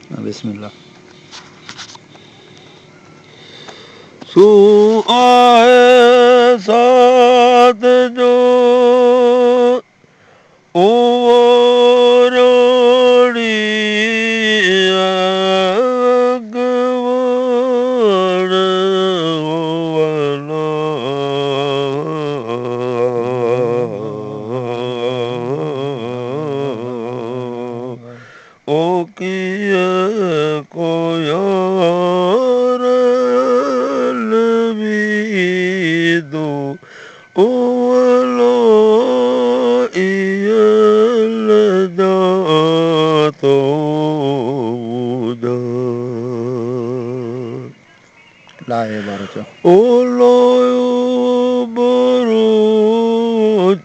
बिस्मिल्लाह। सो आए साथ जो ओरोड़ी अगवान ओवला ओ किए को यार लबीदो ओवलो इयलदातो उदा La baracho. Oloyo baro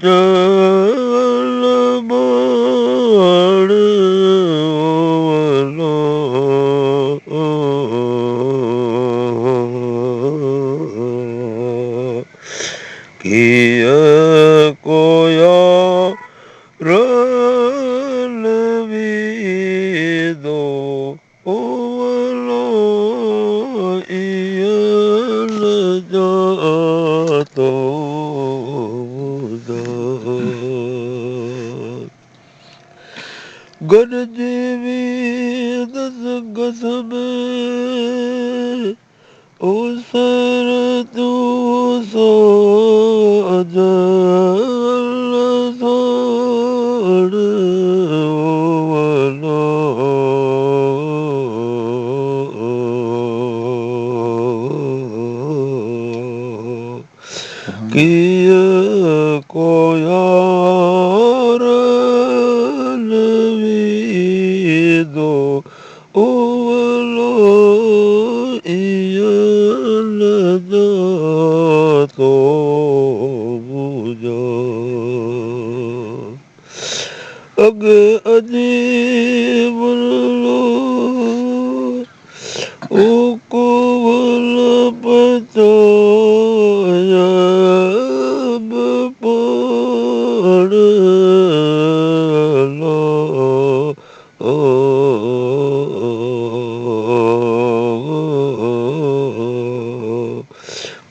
jalbare olo kiya koya Ranvido ovalo iyaljato Gadjivi das gasme usar tu so ajal sod ovalo Kiya koyar levido ovalo iyaljato buja ag ajib lo ukul pacaya bepadalo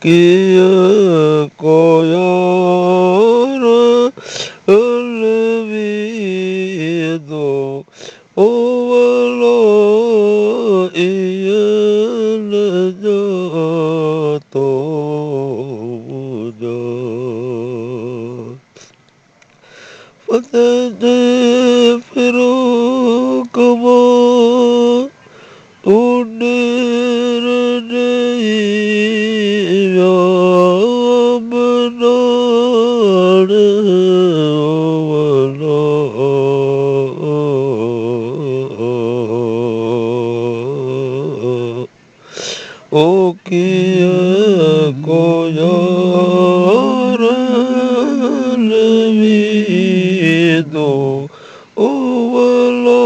Kiya koyara olvido ovalo iyaljato buja فتغفروا كما أنير يا منار ولا O kiya koyara levido o valo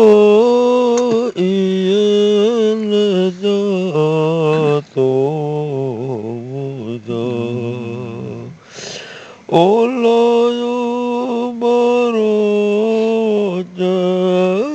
iyaljato buja Olayo baro jalbare